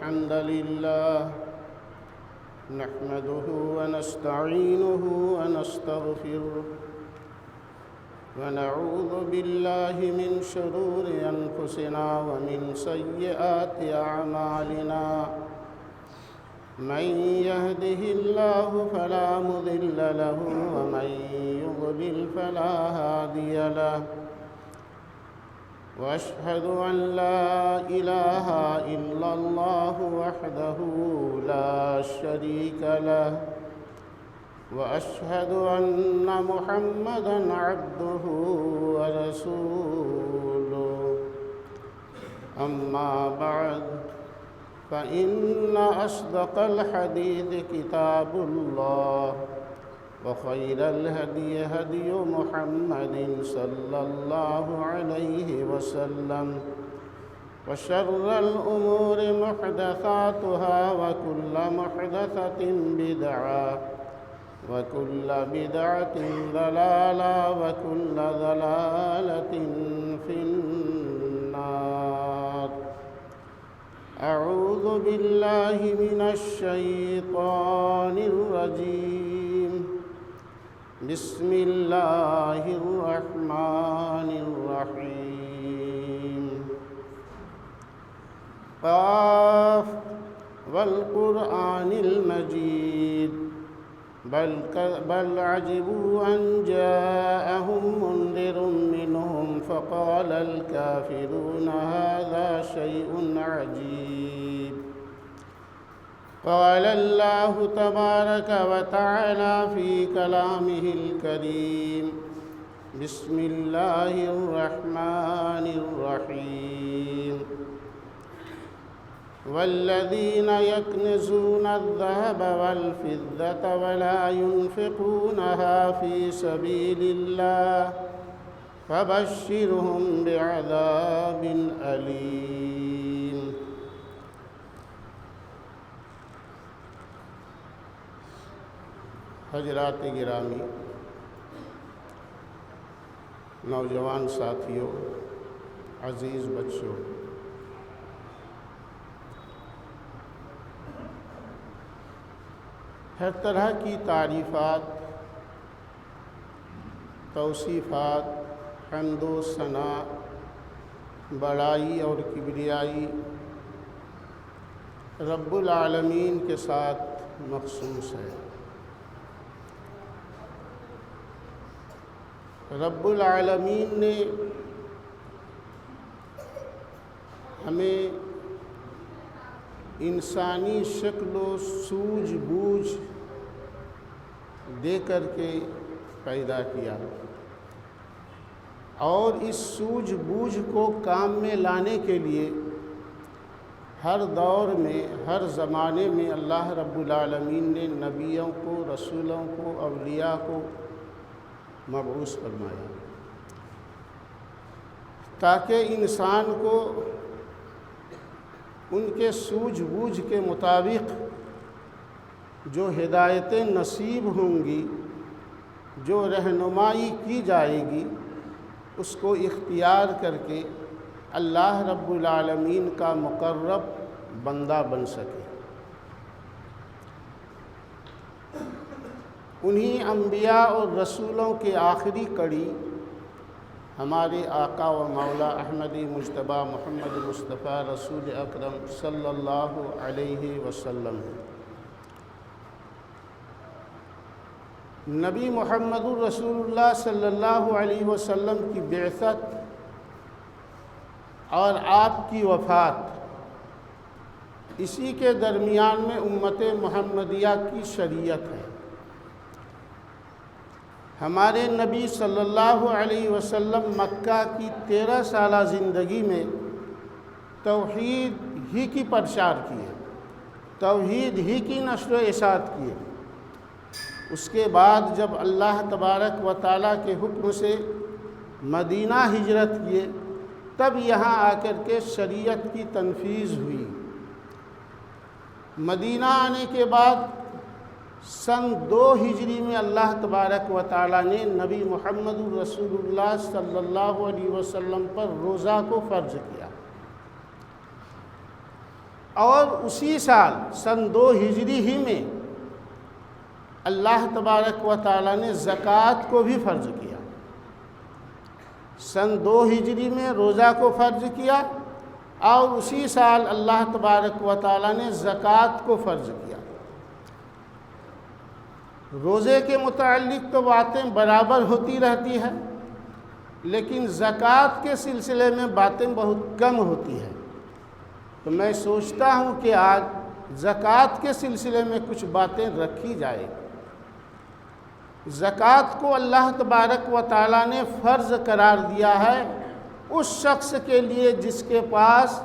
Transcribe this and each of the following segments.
الحمد لله نحمده ونستعينه ونستغفره ونعوذ بالله من شرور أنفسنا ومن سيئات أعمالنا من يهده الله فلا مضل له ومن يضلل فلا هادي له وأشهد أن لا إله إلا الله وحده لا شريك له وأشهد أن محمدًا عبده ورسوله أما بعد فإن أصدق الحديث كتاب الله وخير الهدي هدي محمد صلى الله عليه وسلم وشر الأمور محدثاتها وكل محدثة بدعة وكل بدعة ضلالة وكل ضلالة في النار. أعوذ بالله من الشيطان الرجيم. بسم الله الرحمن الرحيم. قاف والقرآن المجيد بل عجبوا أن جاءهم منذر منهم فقال الكافرون هذا شيء عجيب. قال الله تبارك وتعالى في كلامه الكريم. بسم الله الرحمن الرحيم. والذين يكنزون الذهب والفضة ولا ينفقونها في سبيل الله فبشرهم بعذاب أليم. حضرات گرامی، نوجوان ساتھیوں، عزیز بچوں، ہر طرح کی تعریفات، توصیفات، حمد و ثنا، بڑائی اور کبریائی رب العالمین کے ساتھ مخصوص ہے۔ رب العالمین نے ہمیں انسانی شکل و سوجھ بوجھ دے کر کے پیدا کیا، اور اس سوجھ بوجھ کو کام میں لانے کے لیے ہر دور میں، ہر زمانے میں اللہ رب العالمین نے نبیوں کو، رسولوں کو، اولیاء کو مبعوث فرمایا، تاکہ انسان کو ان کے سوجھ بوجھ کے مطابق جو ہدایتیں نصیب ہوں گی، جو رہنمائی کی جائے گی، اس کو اختیار کر کے اللہ رب العالمین کا مقرب بندہ بن سکے۔ انہی انبیاء اور رسولوں کے آخری کڑی ہمارے آقا و مولا احمدی مجتبیٰ محمد مصطفیٰ رسول اکرم صلی اللہ علیہ وسلم۔ نبی محمد الرسول اللہ صلی اللہ علیہ وسلم کی بعثت اور آپ کی وفات، اسی کے درمیان میں امت محمدیہ کی شریعت ہے۔ ہمارے نبی صلی اللہ علیہ وسلم مکہ کی 13 سالہ زندگی میں توحید ہی کی پرچار کیے، توحید ہی کی نشر و اشاعت کیے۔ اس کے بعد جب اللہ تبارک و تعالیٰ کے حکم سے مدینہ ہجرت کیے، تب یہاں آ کر کے شریعت کی تنفیذ ہوئی۔ مدینہ آنے کے بعد سن 2 ہجری میں اللہ تبارک و تعالیٰ نے نبی محمد رسول اللہ صلی اللہ علیہ وسلم پر روزہ کو فرض کیا۔ اور اسی سال سن 2 ہجری ہی میں اللہ تبارک و تعالیٰ نے زکوٰۃ کو بھی فرض کیا۔ سن 2 ہجری میں روزہ کو فرض کیا اور اسی سال اللہ تبارک و تعالیٰ نے زکوٰۃ کو فرض کیا۔ روزے کے متعلق تو باتیں برابر ہوتی رہتی ہے، لیکن زکوٰۃ کے سلسلے میں باتیں بہت کم ہوتی ہیں۔ تو میں سوچتا ہوں کہ آج زکوٰۃ کے سلسلے میں کچھ باتیں رکھی جائے۔ زکوٰۃ کو اللہ تبارک و تعالیٰ نے فرض قرار دیا ہے اس شخص کے لیے جس کے پاس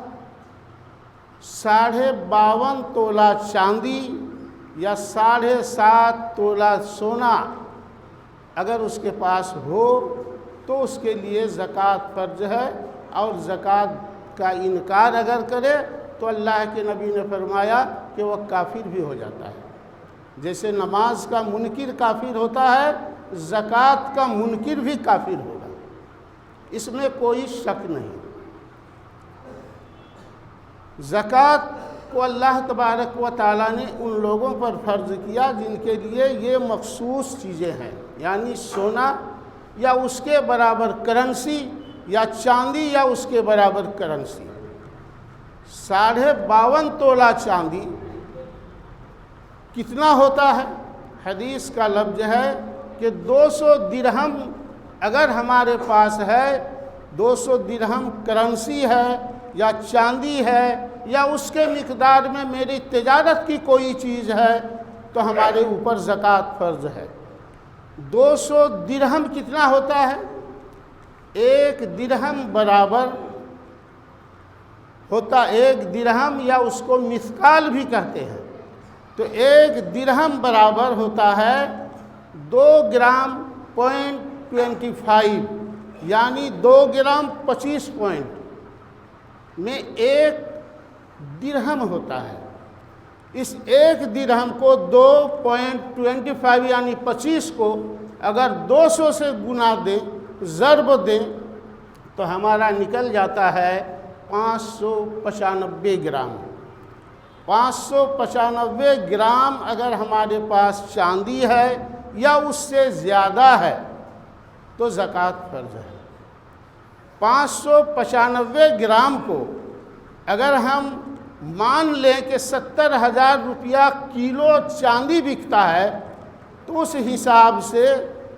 52.5 تولہ چاندی یا 7.5 تولہ سونا اگر اس کے پاس ہو تو اس کے لیے زکوٰۃ فرض ہے، اور زکوٰۃ کا انکار اگر کرے تو اللہ کے نبی نے فرمایا کہ وہ کافر بھی ہو جاتا ہے۔ جیسے نماز کا منکر کافر ہوتا ہے، زکوٰۃ کا منکر بھی کافر ہوگا، اس میں کوئی شک نہیں۔ زکوٰۃ کو اللہ تبارک و تعالیٰ نے ان لوگوں پر فرض کیا جن کے لیے یہ مخصوص چیزیں ہیں، یعنی سونا یا اس کے برابر کرنسی یا چاندی یا اس کے برابر کرنسی۔ 52.5 تولہ چاندی کتنا ہوتا ہے؟ حدیث کا لفظ ہے کہ 200 درہم اگر ہمارے پاس ہے، 200 درہم کرنسی ہے یا چاندی ہے یا اس کے مقدار میں میری تجارت کی کوئی چیز ہے تو ہمارے اوپر زکوٰۃ فرض ہے۔ 200 درہم کتنا ہوتا ہے؟ 1 درہم برابر ہوتا، 1 درہم یا اس کو مثقال بھی کہتے ہیں، تو 1 درہم برابر ہوتا ہے 2 گرام پوائنٹ 25، یعنی 2 گرام 25 پوائنٹ میں 1 درہم ہوتا ہے۔ اس 1 درہم کو 2.25 یعنی 25 کو اگر 200 سے گنا دیں، ضرب دیں، تو ہمارا نکل جاتا ہے 595 گرام۔ 595 گرام اگر ہمارے پاس چاندی ہے یا اس سے زیادہ ہے تو زکوٰۃ فرض ہے۔ 595 گرام کو اگر ہم مان لیں کہ 70,000 روپیہ کلو چاندی بکتا ہے تو اس حساب سے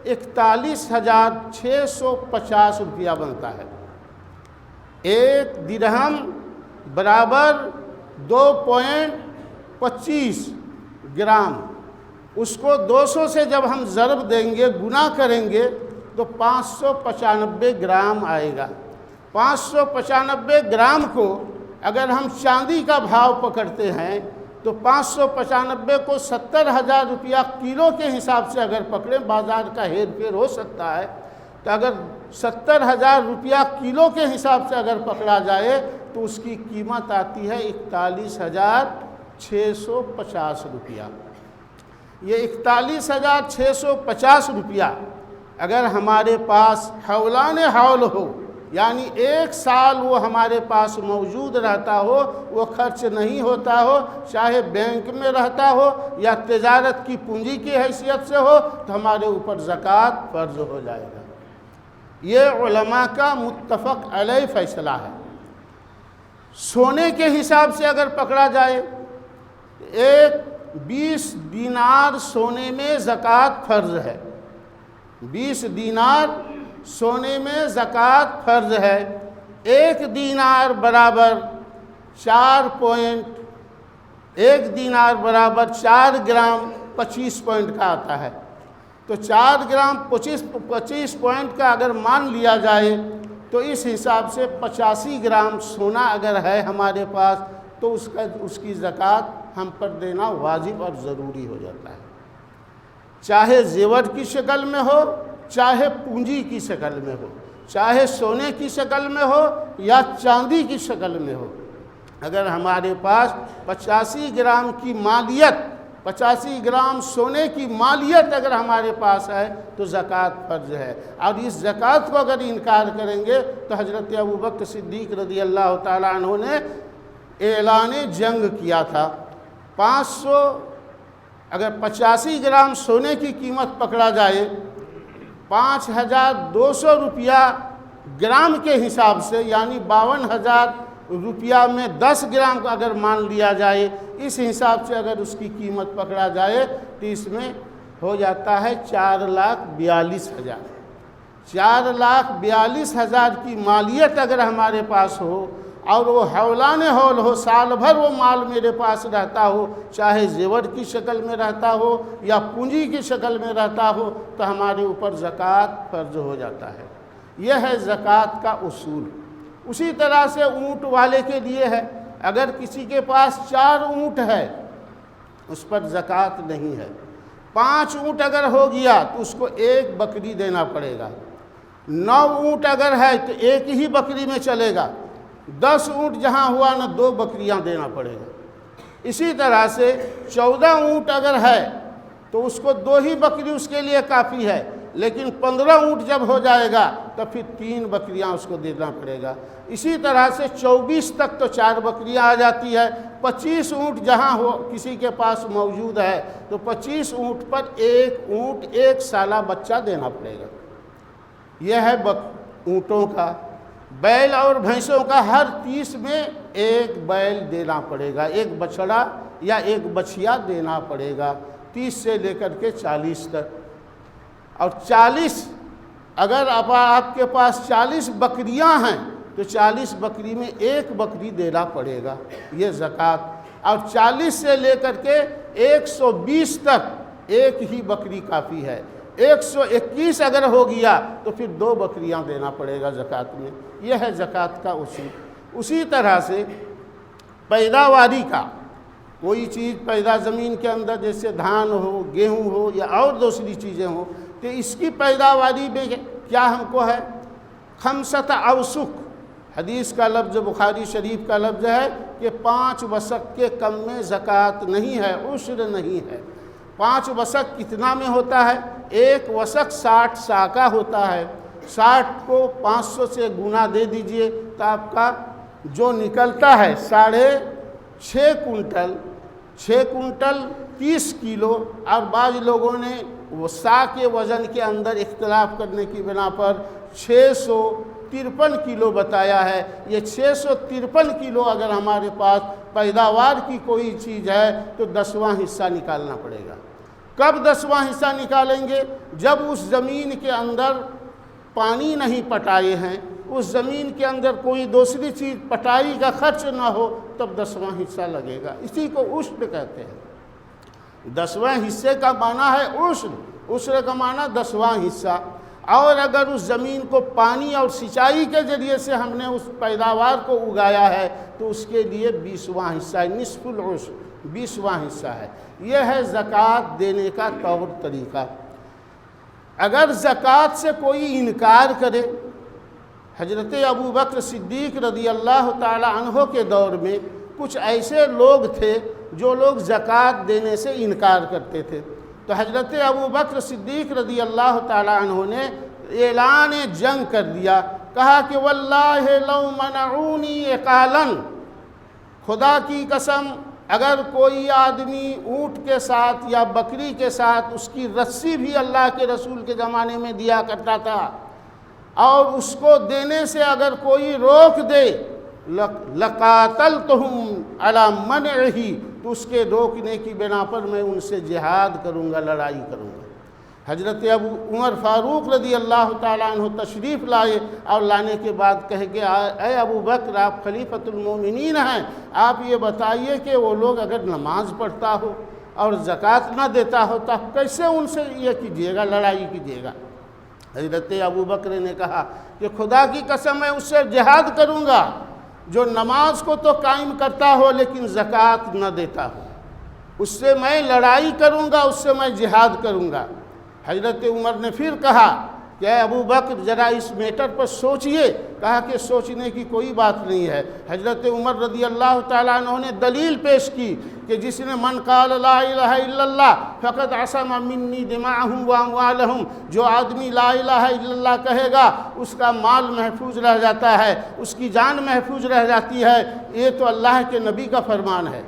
41,650 روپیہ بنتا ہے۔ 1 درہم برابر 2.25 گرام، اس کو 200 سے جب ہم ضرب دیں گے، گنا کریں گے تو 595 گرام آئے گا۔ 595 گرام کو اگر ہم چاندی کا بھاؤ پکڑتے ہیں تو 595 کو 70,000 روپیہ کلو کے حساب سے اگر پکڑیں، بازار کا ہیر پھیر ہو سکتا ہے، تو اگر 70,000 روپیہ کلو کے حساب سے اگر پکڑا جائے تو اس کی قیمت آتی ہے 41,650 روپیہ۔ یہ 41,650 روپیہ اگر ہمارے پاس حولان حول ہو، یعنی 1 سال وہ ہمارے پاس موجود رہتا ہو، وہ خرچ نہیں ہوتا ہو، چاہے بینک میں رہتا ہو یا تجارت کی پونجی کی حیثیت سے ہو، تو ہمارے اوپر زکوٰۃ فرض ہو جائے گا۔ یہ علماء کا متفق علیہ فیصلہ ہے۔ سونے کے حساب سے اگر پکڑا جائے، 20 دینار سونے میں زکوٰۃ فرض ہے۔ 20 دینار سونے میں زکوٰۃ فرض ہے۔ 1 دینار برابر 1 دینار برابر 4 گرام 25 پوائنٹ کا آتا ہے۔ تو 4 گرام 25 پوائنٹ کا اگر مان لیا جائے تو اس حساب سے 85 گرام سونا اگر ہے ہمارے پاس تو اس کی زکوٰۃ ہم پر دینا واجب اور ضروری ہو جاتا ہے، چاہے زیور کی شکل میں ہو، چاہے پونجی کی شکل میں ہو، چاہے سونے کی شکل میں ہو یا چاندی کی شکل میں ہو۔ اگر ہمارے پاس 85 گرام کی مالیت، 85 گرام سونے کی مالیت اگر ہمارے پاس ہے تو زکوٰۃ فرض ہے۔ اور اس زکوٰۃ کو اگر انکار کریں گے تو حضرت ابوبکر صدیق رضی اللہ تعالیٰ عنہ نے اعلان جنگ کیا تھا۔ 500 اگر 85 گرام سونے کی قیمت پکڑا جائے، 5200 روپیہ گرام کے حساب سے، یعنی 52,000 روپیہ میں 10 گرام کو اگر مان لیا جائے، اس حساب سے اگر اس کی قیمت پکڑا جائے تو اس میں ہو جاتا ہے 4,42,000۔ 4,42,000 کی مالیت اگر ہمارے پاس ہو اور وہ حولان حول ہو، سال بھر وہ مال میرے پاس رہتا ہو، چاہے زیور کی شکل میں رہتا ہو یا پونجی کی شکل میں رہتا ہو، تو ہمارے اوپر زکوٰۃ فرض ہو جاتا ہے۔ یہ ہے زکوٰۃ کا اصول۔ اسی طرح سے اونٹ والے کے لیے ہے، اگر کسی کے پاس 4 اونٹ ہے اس پر زکوٰۃ نہیں ہے۔ 5 اونٹ اگر ہو گیا تو اس کو 1 بکری دینا پڑے گا۔ 9 اونٹ اگر ہے تو 1 ہی بکری میں چلے گا۔ 10 اونٹ جہاں ہوا نہ 2 بکریاں دینا پڑے گا۔ اسی طرح سے 14 اونٹ اگر ہے تو اس کو 2 ہی بکری اس کے لیے کافی ہے، لیکن 15 اونٹ جب ہو جائے گا تو پھر 3 بکریاں اس کو دینا پڑے گا۔ اسی طرح سے 24 تک تو 4 بکریاں آ جاتی ہے۔ 25 اونٹ جہاں ہو کسی کے پاس موجود ہے تو 25 اونٹ پر 1 اونٹ 1 سالہ بچہ دینا پڑے گا۔ یہ ہے اونٹوں کا۔ بیل اور بھینسوں کا ہر 30 میں 1 بیل دینا پڑے گا، 1 بچڑا یا 1 بچھیا دینا پڑے گا، 30 سے لے کر کے 40 تک۔ اور 40 اگر آپ کے پاس 40 بکریاں ہیں تو 40 بکری میں 1 بکری دینا پڑے گا، یہ زکوٰۃ۔ اور 40 سے لے کر کے 120 تک 1 ہی بکری کافی ہے۔ 121 اگر ہو گیا تو پھر 2 بکریاں دینا پڑے گا زکوٰۃ میں۔ یہ ہے زکوٰۃ کا اصول۔ اسی طرح سے پیداواری کا کوئی چیز پیدا زمین کے اندر، جیسے دھان ہو، گیہوں ہو یا اور دوسری چیزیں ہوں، تو اس کی پیداواری میں کیا ہم کو ہے؟ 5 اوسق، حدیث کا لفظ بخاری شریف کا لفظ ہے کہ 5 وسق کے کم میں زکوٰۃ نہیں ہے، عشر نہیں ہے۔ 5 وسق کتنا میں ہوتا ہے؟ 1 وسق 60 ساکہ ہوتا ہے۔ 60 کو 500 سے گنا دے دیجئے تو آپ کا جو نکلتا ہے 6.5 کنٹل، 6 کنٹل 30 کلو۔ اور بعض لوگوں نے وہ سا کے وزن کے اندر اختلاف کرنے کی بنا پر 653 کلو بتایا ہے۔ یہ 653 کلو اگر ہمارے پاس پیداوار کی کوئی چیز ہے تو 10واں حصہ نکالنا پڑے گا۔ کب 10واں حصہ نکالیں گے؟ جب اس زمین کے اندر پانی نہیں پٹائے ہیں، اس زمین کے اندر کوئی دوسری چیز پٹائی کا خرچ نہ ہو، تب 10واں حصہ لگے گا۔ اسی کو عشر کہتے ہیں۔ 10واں حصے کا معنی ہے عشر، عشر کا معنی 10واں حصہ۔ اور اگر اس زمین کو پانی اور سینچائی کے ذریعے سے ہم نے اس پیداوار کو اگایا ہے تو اس کے لیے 20واں حصہ ہے، نصف العشر، 20واں حصہ ہے۔ یہ ہے زکوٰۃ دینے کا طور طریقہ۔ اگر زکوٰۃ سے کوئی انکار کرے، حضرت ابوبکر صدیق رضی اللہ تعالی عنہ کے دور میں کچھ ایسے لوگ تھے جو لوگ زکوٰۃ دینے سے انکار کرتے تھے، تو حضرت ابوبکر صدیق رضی اللہ تعالی عنہ نے اعلان جنگ کر دیا، کہا کہ واللہ لو منعونی عقالا، خدا کی قسم اگر کوئی آدمی اونٹ کے ساتھ یا بکری کے ساتھ اس کی رسی بھی اللہ کے رسول کے زمانے میں دیا کرتا تھا، اور اس کو دینے سے اگر کوئی روک دے لقاتلتہم علی منعہ، تو اس کے روکنے کی بنا پر میں ان سے جہاد کروں گا، لڑائی کروں گا۔ حضرت ابو عمر فاروق رضی اللہ تعالیٰ عنہ تشریف لائے اور لانے کے بعد کہے کہ اے ابو بکر، آپ خلیفۃ المومنین ہیں، آپ یہ بتائیے کہ وہ لوگ اگر نماز پڑھتا ہو اور زکوٰۃ نہ دیتا ہو تو آپ کیسے ان سے یہ کیجیے گا، لڑائی کیجیے گا؟ حضرت ابو بکر نے کہا کہ خدا کی قسم میں اس سے جہاد کروں گا جو نماز کو تو قائم کرتا ہو لیکن زکوٰۃ نہ دیتا ہو، اس سے میں لڑائی کروں گا، اس سے میں جہاد کروں گا۔ حضرت عمر نے پھر کہا کہ اے ابو بکر ذرا اس میٹر پر سوچئے. کہا کہ سوچنے کی کوئی بات نہیں ہے. حضرت عمر رضی اللہ تعالیٰ عنہ نے دلیل پیش کی کہ جس نے من قال لا الہ الا اللہ فقد عصم منی دماءہم و اموالہم، جو آدمی لا الہ الا اللہ کہے گا اس کا مال محفوظ رہ جاتا ہے، اس کی جان محفوظ رہ جاتی ہے. یہ تو اللہ کے نبی کا فرمان ہے.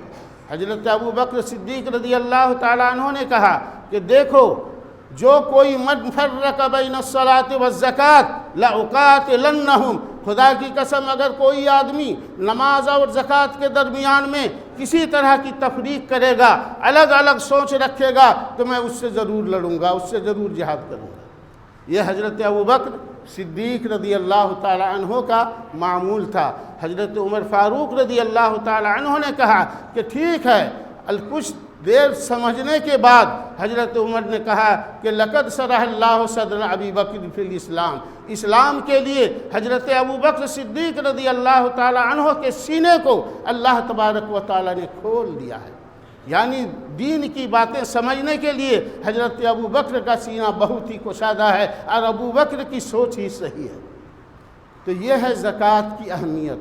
حضرت ابو بکر صدیق رضی اللہ تعالیٰ عنہ نے کہا کہ دیکھو، جو کوئی من فرق بین الصلاۃ والزکوٰۃ لأقاتلنہم، خدا کی قسم اگر کوئی آدمی نماز اور زکوٰۃ کے درمیان میں کسی طرح کی تفریق کرے گا، الگ الگ سوچ رکھے گا، تو میں اس سے ضرور لڑوں گا، اس سے ضرور جہاد کروں گا. یہ حضرت ابو بکر صدیق رضی اللہ تعالی عنہ کا معمول تھا. حضرت عمر فاروق رضی اللہ تعالی عنہ نے کہا کہ ٹھیک ہے. کچھ دیر سمجھنے کے بعد حضرت عمر نے کہا کہ لقد شرح اللہ صدر ابی بکر فی الاسلام، اسلام کے لیے حضرت ابو بکر صدیق رضی اللہ تعالی عنہ کے سینے کو اللہ تبارک و تعالی نے کھول دیا ہے. یعنی دین کی باتیں سمجھنے کے لیے حضرت ابو بکر کا سینہ بہت ہی کشادہ ہے اور ابو بکر کی سوچ ہی صحیح ہے. تو یہ ہے زکوٰۃ کی اہمیت.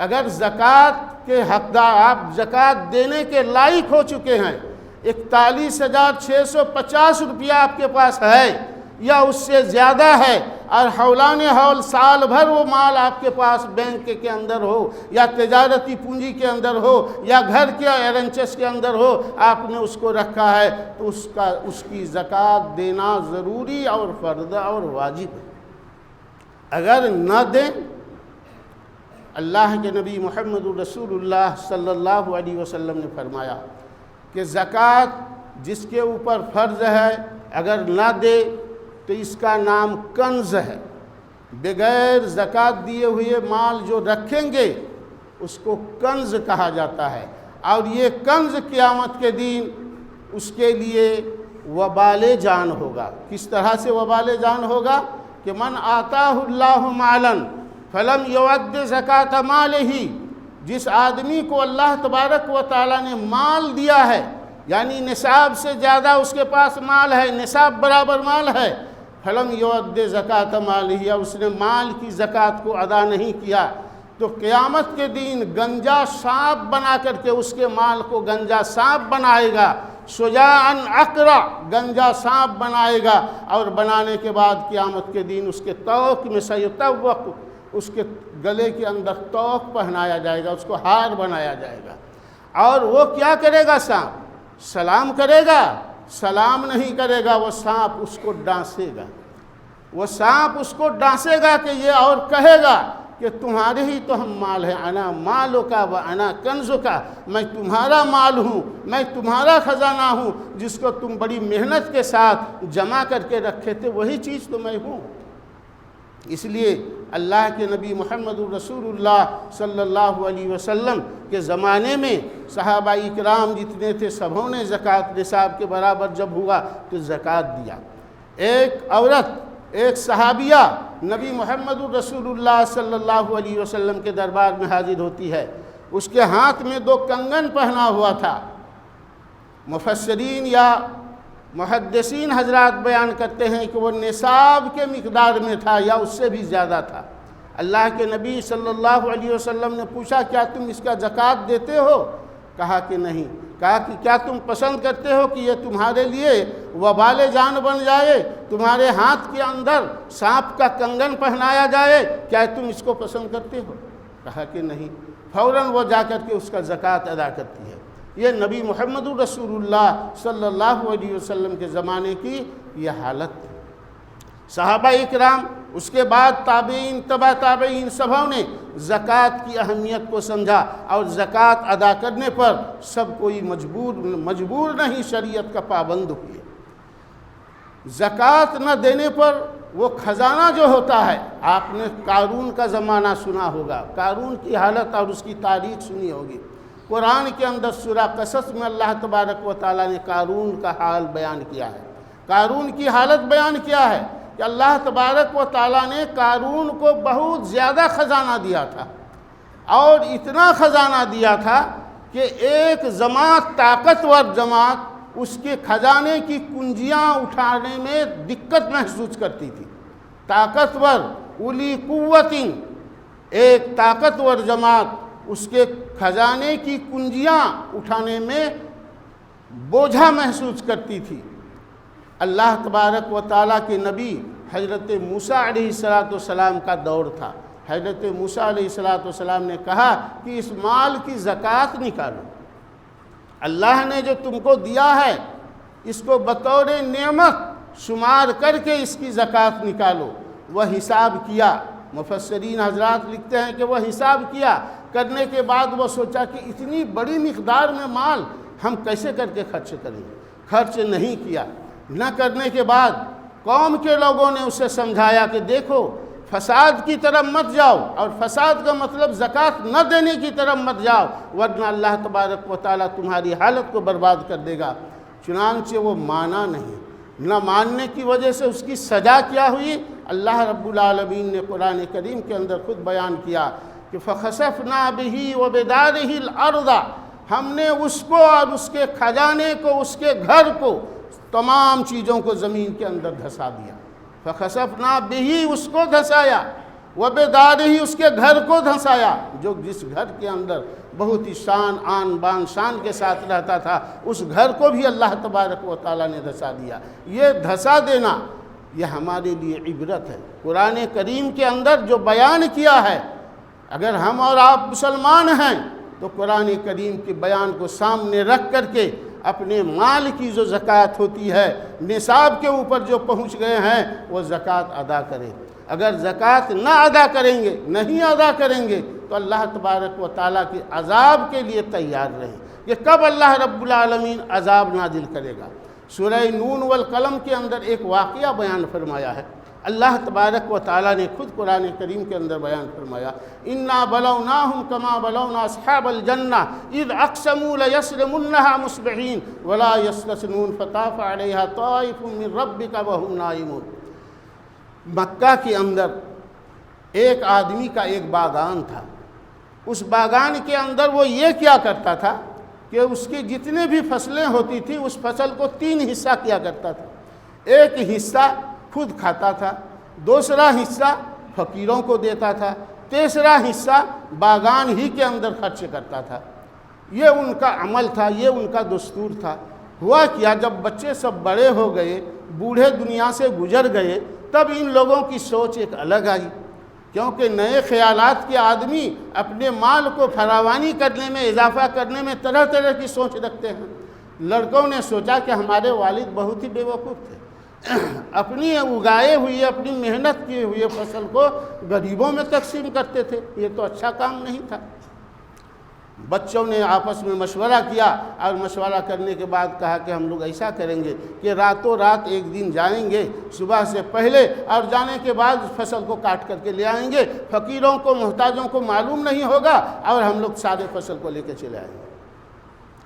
اگر زکوٰۃ کے حقدار، آپ زکوٰۃ دینے کے لائق ہو چکے ہیں، 41,650 روپیہ آپ کے پاس ہے یا اس سے زیادہ ہے، اور حولان حول سال بھر وہ مال آپ کے پاس بینک کے اندر ہو یا تجارتی پونجی کے اندر ہو یا گھر کے ایرنچس کے اندر ہو، آپ نے اس کو رکھا ہے، تو اس کی زکوٰۃ دینا ضروری اور فرض اور واجب ہے. اگر نہ دیں، اللہ کے نبی محمد رسول اللہ صلی اللہ علیہ وسلم نے فرمایا کہ زکوٰۃ جس کے اوپر فرض ہے اگر نہ دے تو اس کا نام کنز ہے. بغیر زکوٰۃ دیے ہوئے مال جو رکھیں گے اس کو کنز کہا جاتا ہے، اور یہ کنز قیامت کے دن اس کے لیے وبال جان ہوگا. کس طرح سے وبال جان ہوگا؟ کہ من آتاہ اللہ مالا فلم یؤد زکوٰۃ مالہ، جس آدمی کو اللہ تبارک و تعالیٰ نے مال دیا ہے، یعنی نصاب سے زیادہ اس کے پاس مال ہے، نصاب برابر مال ہے، فلم یؤد زکوٰۃ مالہ، اس نے مال کی زکوٰۃ کو ادا نہیں کیا، تو قیامت کے دن گنجا سانپ بنا کر کے اس کے مال کو گنجا سانپ بنائے گا. شجاعاً اقرع، گنجا سانپ بنائے گا، اور بنانے کے بعد قیامت کے دن اس کے توق میں سیطوق، اس کے گلے کے اندر توق پہنایا جائے گا، اس کو ہار بنایا جائے گا. اور وہ کیا کرے گا؟ سانپ سلام کرے گا؟ سلام نہیں کرے گا، وہ سانپ اس کو ڈانسے گا. وہ سانپ اس کو ڈانسے گا کہ یہ، اور کہے گا کہ تمہارے ہی تو ہم مال ہیں، انا مالو کا و انا کنزو کا، میں تمہارا مال ہوں، میں تمہارا خزانہ ہوں، جس کو تم بڑی محنت کے ساتھ جمع کر کے رکھے تھے، وہی چیز تو میں ہوں. اس لیے اللہ کے نبی محمد رسول اللہ صلی اللہ علیہ وسلم کے زمانے میں صحابہ اکرام جتنے تھے سبھوں نے زکوٰۃ نصاب کے برابر جب ہوا تو زکوٰۃ دیا. ایک عورت، ایک صحابیہ نبی محمد رسول اللہ صلی اللہ علیہ وسلم کے دربار میں حاضر ہوتی ہے. اس کے ہاتھ میں 2 کنگن پہنا ہوا تھا. مفسرین یا محدثین حضرات بیان کرتے ہیں کہ وہ نصاب کے مقدار میں تھا یا اس سے بھی زیادہ تھا. اللہ کے نبی صلی اللہ علیہ وسلم نے پوچھا کیا تم اس کا زکوٰۃ دیتے ہو؟ کہا کہ نہیں. کہا کہ کیا تم پسند کرتے ہو کہ یہ تمہارے لیے وبال جان بن جائے، تمہارے ہاتھ کے اندر سانپ کا کنگن پہنایا جائے؟ کیا تم اس کو پسند کرتے ہو؟ کہا کہ نہیں. فوراً وہ جا کر کے اس کا زکوٰۃ ادا کرتی ہے. یہ نبی محمد رسول اللہ صلی اللہ علیہ وسلم کے زمانے کی یہ حالت ہے. صحابہ اکرام، اس کے بعد تابعین، تبع تابعین، سبھوں نے زکوٰۃ کی اہمیت کو سمجھا، اور زکوٰۃ ادا کرنے پر سب کوئی مجبور نہیں، شریعت کا پابند ہوئے. زکوٰۃ نہ دینے پر وہ خزانہ جو ہوتا ہے، آپ نے قارون کا زمانہ سنا ہوگا، قارون کی حالت اور اس کی تاریخ سنی ہوگی. قرآن کے اندر سورہ قصص میں اللہ تبارک و تعالیٰ نے قارون کا حال بیان کیا ہے. قارون کی حالت بیان کیا ہے کہ اللہ تبارک و تعالیٰ نے قارون کو بہت زیادہ خزانہ دیا تھا، اور اتنا خزانہ دیا تھا کہ ایک جماعت، طاقتور جماعت، اس کے خزانے کی کنجیاں اٹھانے میں دقت محسوس کرتی تھی. طاقتور اولی قوت، ایک طاقتور جماعت اس کے خزانے کی کنجیاں اٹھانے میں بوجھا محسوس کرتی تھی۔ اللہ تبارک و تعالیٰ کے نبی حضرت موسیٰ علیہ السلام کا دور تھا۔ حضرت موسیٰ علیہ السلام نے کہا کہ اس مال کی زکوٰۃ نکالو، اللہ نے جو تم کو دیا ہے اس کو بطور نعمت شمار کر کے اس کی زکوٰۃ نکالو۔ وہ حساب کیا، مفسرین حضرات لکھتے ہیں کہ وہ حساب کیا، کرنے کے بعد وہ سوچا کہ اتنی بڑی مقدار میں مال ہم کیسے کر کے خرچ کریں گے، خرچ نہیں کیا۔ نہ کرنے کے بعد قوم کے لوگوں نے اسے سمجھایا کہ دیکھو فساد کی طرف مت جاؤ، اور فساد کا مطلب زکوٰۃ نہ دینے کی طرف مت جاؤ، ورنہ اللہ تبارک و تعالیٰ تمہاری حالت کو برباد کر دے گا۔ چنانچہ وہ مانا نہیں، نہ ماننے کی وجہ سے اس کی سزا کیا ہوئی، اللہ رب العالمین نے قرآن کریم کے اندر خود بیان کیا کہ فَخَسَفْنَا بِهِ وَبِدَارِهِ الْأَرْضَ، ہم نے اس کو اور اس کے خزانے کو، اس کے گھر کو، تمام چیزوں کو زمین کے اندر دھسا دیا۔ فَخَسَفْنَا بِهِ، اس کو دھسایا، وَبِدَارِهِ، اس کے گھر کو دھسایا، جو جس گھر کے اندر بہت ہی شان آن بان شان کے ساتھ رہتا تھا، اس گھر کو بھی اللہ تبارک و تعالیٰ نے دھسا دیا۔ یہ دھسا دینا یہ ہمارے لیے عبرت ہے۔ قرآن کریم کے اندر جو بیان کیا ہے، اگر ہم اور آپ مسلمان ہیں تو قرآن کریم کے بیان کو سامنے رکھ کر کے اپنے مال کی جو زکوٰۃ ہوتی ہے، نصاب کے اوپر جو پہنچ گئے ہیں، وہ زکوٰۃ ادا کریں۔ اگر زکوٰۃ نہ ادا کریں گے، نہیں ادا کریں گے، تو اللہ تبارک و تعالیٰ کے عذاب کے لیے تیار رہیں کہ کب اللہ رب العالمین عذاب نازل کرے گا۔ سورہ نون والقلم کے اندر ایک واقعہ بیان فرمایا ہے۔ اللہ تبارک و تعالیٰ نے خود قرآن کریم کے اندر بیان فرمایا، اِنَّا بَلَوْنَاهُمْ كَمَا بَلَوْنَا أَصْحَابَ الْجَنَّةِ إِذْ أَقْسَمُوا لَيَصْرِمُنَّهَا مُصْبِحِينَ وَلَا يَسْتَثْنُونَ فَطَافَ عَلَيْهَا طَائِفٌ مِّن رَّبِّكَ وَهُمْ نَائِمُونَ۔ مکہ کے اندر ایک آدمی کا ایک باغان تھا۔ اس باغان کے اندر وہ یہ کیا کرتا تھا کہ اس کی جتنے بھی فصلیں ہوتی تھیں، اس فصل کو 3 حصہ کیا کرتا تھا۔ ایک حصہ خود کھاتا تھا، دوسرا حصہ فقیروں کو دیتا تھا، تیسرا حصہ باغان ہی کے اندر خرچ کرتا تھا۔ یہ ان کا عمل تھا، یہ ان کا دستور تھا۔ ہوا کیا، جب بچے سب بڑے ہو گئے، بوڑھے دنیا سے گزر گئے، تب ان لوگوں کی سوچ ایک الگ آئی، کیونکہ نئے خیالات کے آدمی اپنے مال کو فراوانی کرنے میں، اضافہ کرنے میں طرح طرح کی سوچ رکھتے ہیں۔ لڑکوں نے سوچا کہ ہمارے والد بہت ہی بے وقوف تھے، اپنی اگائے ہوئی، اپنی محنت کیے ہوئے فصل کو غریبوں میں تقسیم کرتے تھے، یہ تو اچھا کام نہیں تھا۔ بچوں نے آپس میں مشورہ کیا، اور مشورہ کرنے کے بعد کہا کہ ہم لوگ ایسا کریں گے کہ راتوں رات ایک دن جائیں گے صبح سے پہلے، اور جانے کے بعد فصل کو کاٹ کر کے لے آئیں گے، فقیروں کو، محتاجوں کو معلوم نہیں ہوگا، اور ہم لوگ سارے فصل کو لے کے چلے آئیں گے۔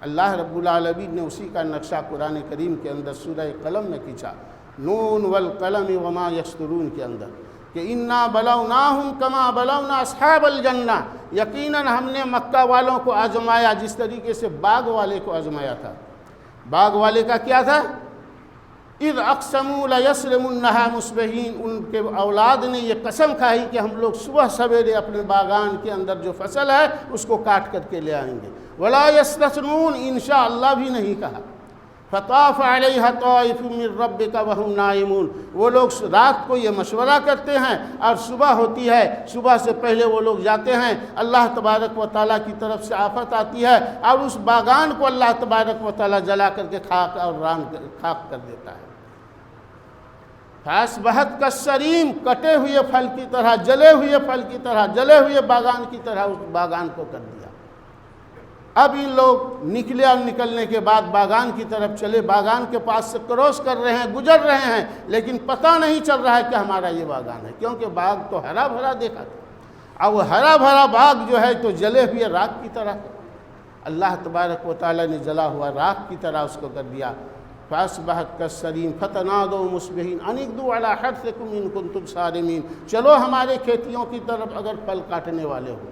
اللہ رب العالمین نے اسی کا نقشہ قرآن کریم کے اندر سورہ قلم میں کھینچا، نون والقلم وما یسطرون کے اندر، کہ اِنَّا بَلَوْنَاهُمْ كَمَا بَلَوْنَا أَصْحَابَ الْجَنَّةِ، یقیناً ہم نے مکہ والوں کو آزمایا جس طریقے سے باغ والے کو آزمایا تھا۔ باغ والے کا کیا تھا؟ اِذْ أَقْسَمُوا لَيَصْرِمُنَّهَا مُصْبِحِينَ، ان کے اولاد نے یہ قسم کھائی کہ ہم لوگ صبح سویرے اپنے باغان کے اندر جو فصل ہے اس کو کاٹ کر کے لے آئیں گے۔ وَلَا يَسْتَثْنُونَ، انشاءاللہ بھی نہیں کہا۔ فطاف علیہا طائف من ربک وہم نائمون، وہ لوگ رات کو یہ مشورہ کرتے ہیں، اور صبح ہوتی ہے، صبح سے پہلے وہ لوگ جاتے ہیں، اللہ تبارک و تعالیٰ کی طرف سے آفت آتی ہے، اور اس باغان کو اللہ تبارک و تعالیٰ جلا کر کے خاک اور خاک کر دیتا ہے۔ فاصبحت کالصریم، کٹے ہوئے پھل کی طرح، جلے ہوئے پھل کی طرح، جلے ہوئے باغان کی طرح اس باغان کو کر دیا۔ اب ان لوگ نکلے، اور نکلنے کے بعد باغان کی طرف چلے، باغان کے پاس سے کراس کر رہے ہیں، گزر رہے ہیں، لیکن پتہ نہیں چل رہا ہے کہ ہمارا یہ باغان ہے، کیونکہ باغ تو ہرا بھرا دیکھا تھا، اور وہ ہرا بھرا باغ جو ہے تو جلے ہوئے راکھ کی طرح ہے۔ اللہ تبارک و تعالیٰ نے جلا ہوا راکھ کی طرح اس کو کر دیا۔ فاصبحت کالصریم فتنادوا مصبحین ان اغدوا علی حرثکم ان کنتم صارمین، چلو ہمارے کھیتیوں کی طرف اگر پھل کاٹنے والے ہو۔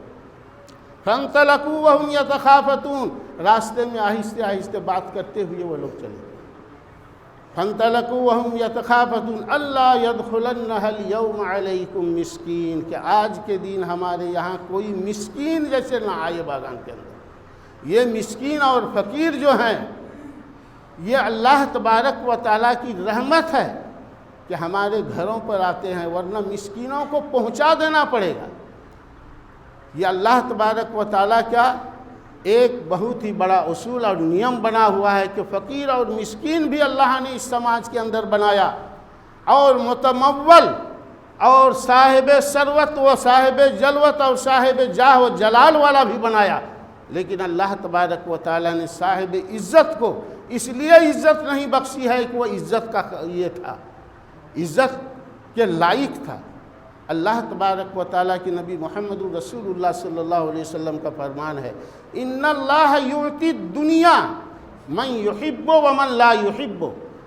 فانطلقوا وهم يتخافتون، راستے میں آہستہ آہستہ بات کرتے ہوئے وہ لوگ چلے۔ فانطلقوا وهم يتخافتون اللہ يدخلنها اليوم علیکم مسکین، کہ آج کے دن ہمارے یہاں کوئی مسکین جیسے نہ آئے باغان کے اندر۔ یہ مسکین اور فقیر جو ہیں یہ اللہ تبارک و تعالیٰ کی رحمت ہے کہ ہمارے گھروں پر آتے ہیں، ورنہ مسکینوں کو پہنچا دینا پڑے گا۔ یہ اللہ تبارک و تعالیٰ کا ایک بہت ہی بڑا اصول اور نیم بنا ہوا ہے کہ فقیر اور مسکین بھی اللہ نے اس سماج کے اندر بنایا، اور متمول اور صاحب ثروت و صاحب جلوت اور صاحب جاہ و جلال والا بھی بنایا، لیکن اللہ تبارک و تعالیٰ نے صاحب عزت کو اس لیے عزت نہیں بخشی ہے کہ وہ عزت کا یہ تھا، عزت کے لائق تھا۔ اللہ تبارک و تعالیٰ کی نبی محمد رسول اللہ صلی اللہ علیہ وسلم کا فرمان ہے، ان اللہ یعطی الدنیا من یحب ومن لا یحب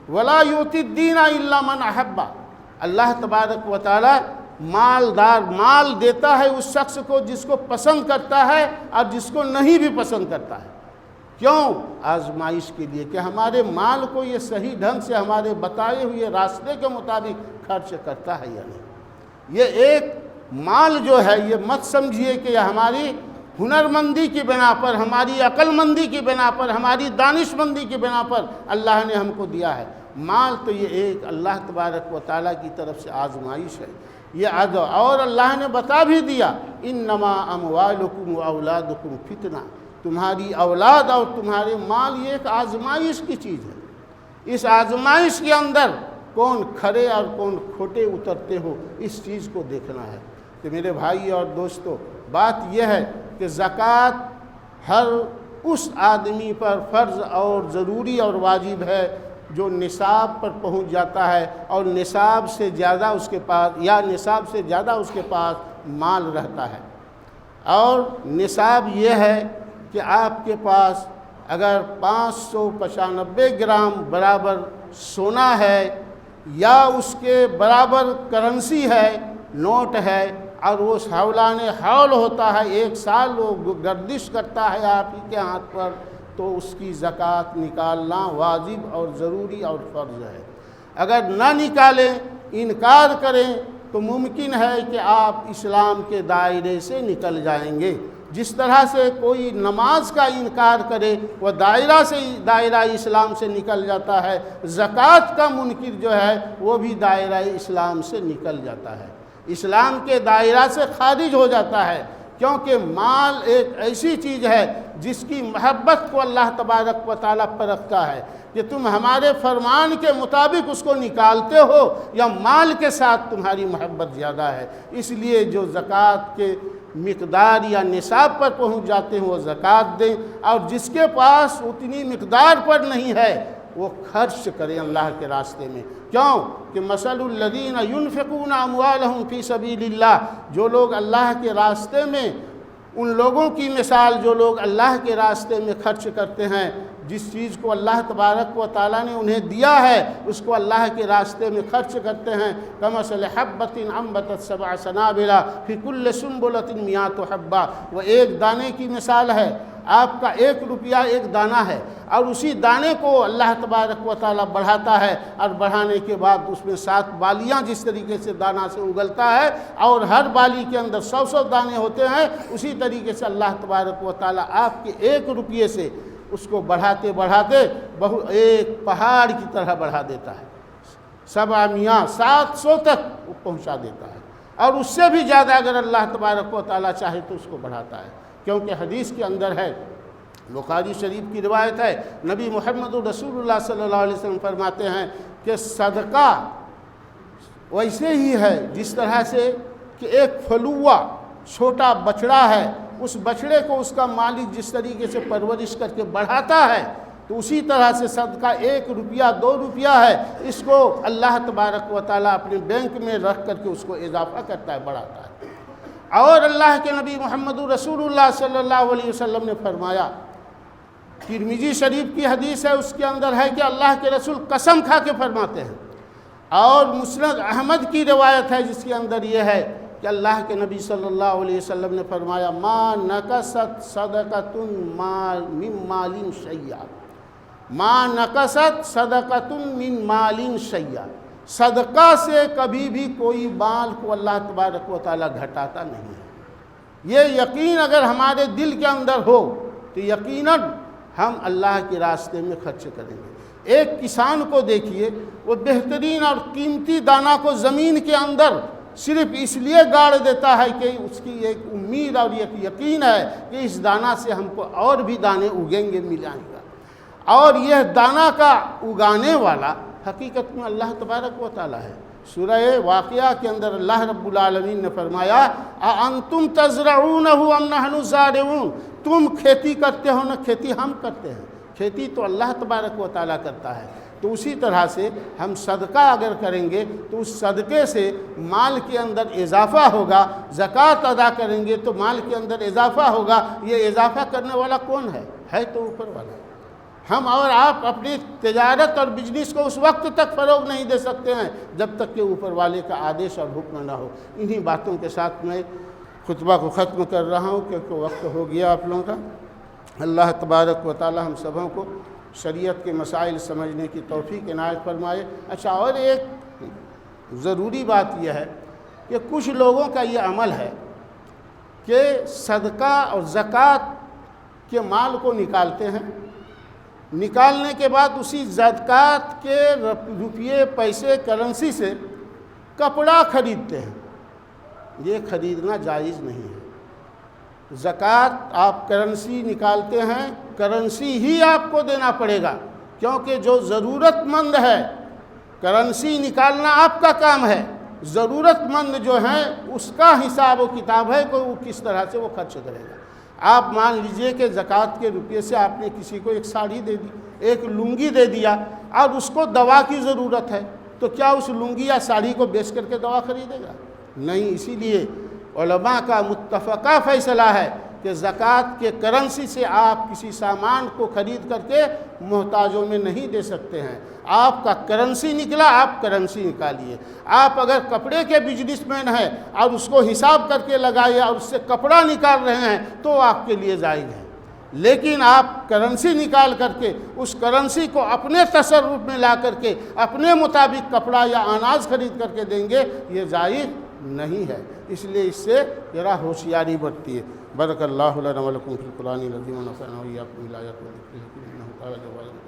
ولا یعطی الدین الا من احب۔ اللہ تبارک و تعالیٰ مال دیتا ہے اس شخص کو جس کو پسند کرتا ہے اور جس کو نہیں بھی پسند کرتا ہے۔ کیوں؟ آزمائش کے لیے کہ ہمارے مال کو یہ صحیح ڈھنگ سے ہمارے بتائے ہوئے راستے کے مطابق خرچ کرتا ہے یا نہیں۔ یہ ایک مال جو ہے یہ مت سمجھیے کہ یہ ہماری ہنرمندی کی بنا پر، ہماری عقل مندی کی بنا پر، ہماری دانش مندی کی بنا پر اللہ نے ہم کو دیا ہے۔ مال تو یہ ایک اللہ تبارک و تعالیٰ کی طرف سے آزمائش ہے۔ یہ اور اللہ نے بتا بھی دیا، انما اموالکم و اولادکم فتنہ، تمہاری اولاد اور تمہارے مال یہ ایک آزمائش کی چیز ہے۔ اس آزمائش کے اندر کون کھڑے اور کون کھوٹے اترتے ہو، اس چیز کو دیکھنا ہے۔ کہ میرے بھائی اور دوستو، بات یہ ہے کہ زکوٰۃ ہر اس آدمی پر فرض اور ضروری اور واجب ہے جو نصاب پر پہنچ جاتا ہے اور نصاب سے زیادہ اس کے پاس یا نصاب سے زیادہ اس کے پاس مال رہتا ہے۔ اور نصاب یہ ہے کہ آپ کے پاس اگر 595 گرام برابر سونا ہے یا اس کے برابر کرنسی ہے، نوٹ ہے، اور وہ حولان حول ہوتا ہے، ایک سال وہ گردش کرتا ہے آپ ہی کے ہاتھ پر، تو اس کی زکوٰۃ نکالنا واجب اور ضروری اور فرض ہے۔ اگر نہ نکالیں، انکار کریں، تو ممکن ہے کہ آپ اسلام کے دائرے سے نکل جائیں گے۔ جس طرح سے کوئی نماز کا انکار کرے وہ دائرہ اسلام سے نکل جاتا ہے، زکوٰۃ کا منکر جو ہے وہ بھی دائرہ اسلام سے نکل جاتا ہے، اسلام کے دائرہ سے خارج ہو جاتا ہے۔ کیونکہ مال ایک ایسی چیز ہے جس کی محبت کو اللہ تبارک و تعالیٰ پرکھتا ہے کہ تم ہمارے فرمان کے مطابق اس کو نکالتے ہو یا مال کے ساتھ تمہاری محبت زیادہ ہے۔ اس لیے جو زکوٰۃ کے مقدار یا نصاب پر پہنچ جاتے ہیں وہ زکوٰۃ دیں، اور جس کے پاس اتنی مقدار پر نہیں ہے وہ خرچ کریں اللہ کے راستے میں۔ کیوں کہ مثل الذین ينفقون اموالهم فی سبیل اللہ، جو لوگ اللہ کے راستے میں، ان لوگوں کی مثال جو لوگ اللہ کے راستے میں خرچ کرتے ہیں، جس چیز کو اللہ تبارک و تعالیٰ نے انہیں دیا ہے اس کو اللہ کے راستے میں خرچ کرتے ہیں، کمثل حبۃ انبتت سبع سنابل فی کل سنبلۃ مئۃ حبۃ، وہ ایک دانے کی مثال ہے۔ آپ کا 1 روپیہ ایک دانہ ہے، اور اسی دانے کو اللہ تبارک و تعالیٰ بڑھاتا ہے، اور بڑھانے کے بعد اس میں 7 بالیاں جس طریقے سے دانہ سے اگلتا ہے اور ہر بالی کے اندر 100 دانے ہوتے ہیں، اسی طریقے سے اللہ تبارک و تعالیٰ آپ کے 1 روپیے سے اس کو بڑھاتے بڑھاتے ایک پہاڑ کی طرح بڑھا دیتا ہے، 700 تک پہنچا دیتا ہے، اور اس سے بھی زیادہ اگر اللہ تبارک و تعالیٰ چاہے تو اس کو بڑھاتا ہے۔ کیونکہ حدیث کے اندر ہے، بخاری شریف کی روایت ہے، نبی محمد رسول اللہ صلی اللہ علیہ وسلم فرماتے ہیں کہ صدقہ ویسے ہی ہے جس طرح سے کہ ایک پھلوا چھوٹا بچڑا ہے، اس بچڑے کو اس کا مالک جس طریقے سے پرورش کر کے بڑھاتا ہے، تو اسی طرح سے صدقہ 1 روپیہ 2 روپیہ ہے، اس کو اللہ تبارک و تعالیٰ اپنے بینک میں رکھ کر کے اس کو اضافہ کرتا ہے، بڑھاتا ہے۔ اور اللہ کے نبی محمد رسول اللہ صلی اللہ علیہ وسلم نے فرمایا، ترمذی شریف کی حدیث ہے، اس کے اندر ہے کہ اللہ کے رسول قسم کھا کے فرماتے ہیں، اور مسند احمد کی روایت ہے جس کے اندر یہ ہے کہ اللہ کے نبی صلی اللہ علیہ وسلم نے فرمایا، ما نقصت صدقۃ من مال شیئا، ما نقصت صدقۃ من مال شیئا، صدقہ سے کبھی بھی کوئی مال کو اللہ تبارک و تعالیٰ گھٹاتا نہیں ہے۔ یہ یقین اگر ہمارے دل کے اندر ہو تو یقیناً ہم اللہ کے راستے میں خرچ کریں گے۔ ایک کسان کو دیکھیے، وہ بہترین اور قیمتی دانہ کو زمین کے اندر صرف اس لیے گاڑ دیتا ہے کہ اس کی ایک امید اور ایک یقین ہے کہ اس دانہ سے ہم کو اور بھی دانے اگیں گے، مل آئیں گا، اور یہ دانہ کا اگانے والا حقیقت میں اللہ تبارک و تعالیٰ ہے۔ سورہ واقعہ کے اندر اللہ رب العالمین نے فرمایا اَأَنْتُمْ تَزْرَعُونَهُ أَمْ نَحْنُ الزَّارِعُونَ، تم کھیتی کرتے ہو نہ کھیتی ہم کرتے ہیں، کھیتی تو اللہ تبارک و تعالیٰ کرتا ہے۔ تو اسی طرح سے ہم صدقہ اگر کریں گے تو اس صدقے سے مال کے اندر اضافہ ہوگا، زکوٰۃ ادا کریں گے تو مال کے اندر اضافہ ہوگا۔ یہ اضافہ کرنے والا کون ہے تو اوپر والا۔ ہم اور آپ اپنی تجارت اور بزنس کو اس وقت تک فروغ نہیں دے سکتے ہیں جب تک کہ اوپر والے کا آدیش اور حکم نہ ہو۔ انہی باتوں کے ساتھ میں خطبہ کو ختم کر رہا ہوں کیونکہ وقت ہو گیا آپ لوگوں کا۔ اللہ تبارک و تعالی ہم سبوں کو شریعت کے مسائل سمجھنے کی توفیق عنایت فرمائے۔ اچھا، اور ایک ضروری بات یہ ہے کہ کچھ لوگوں کا یہ عمل ہے کہ صدقہ اور زکوٰۃ کے مال کو نکالتے ہیں، نکالنے کے بعد اسی زکوٰۃ کے روپیے، پیسے، کرنسی سے کپڑا خریدتے ہیں۔ یہ خریدنا جائز نہیں ہے۔ زکوٰۃ آپ کرنسی نکالتے ہیں، کرنسی ہی آپ کو دینا پڑے گا، کیونکہ جو ضرورت مند ہے، کرنسی نکالنا آپ کا کام ہے، ضرورت مند جو ہیں اس کا حساب و کتاب ہے کہ وہ کس طرح سے وہ خرچ کرے گا۔ آپ مان لیجئے کہ زکوٰۃ کے روپیے سے آپ نے کسی کو ایک ساڑی دے دی، ایک لنگی دے دیا، اور اس کو دوا کی ضرورت ہے، تو کیا اس لنگی یا ساڑی کو بیچ کر کے دوا خریدے گا؟ نہیں۔ اسی لیے علماء کا متفقہ فیصلہ ہے کہ زکوٰۃ کے کرنسی سے آپ کسی سامان کو خرید کر کے محتاجوں میں نہیں دے سکتے ہیں۔ آپ کا کرنسی نکلا، آپ کرنسی نکالیے۔ آپ اگر کپڑے کے بزنس مین ہیں اور اس کو حساب کر کے لگائے اور اس سے کپڑا نکال رہے ہیں تو آپ کے لیے جائز ہے، لیکن آپ کرنسی نکال کر کے اس کرنسی کو اپنے تصرف میں لا کر کے اپنے مطابق کپڑا یا اناج خرید کر کے دیں گے، یہ جائز نہیں ہے۔ اس لیے اس سے ذرا ہوشیاری برتی ہے۔ بارک اللہ لنا ولکم فی القرآن العظیم ونفعنا وإیاکم بالآیات والذکر الحکیم انہ تعالی جواد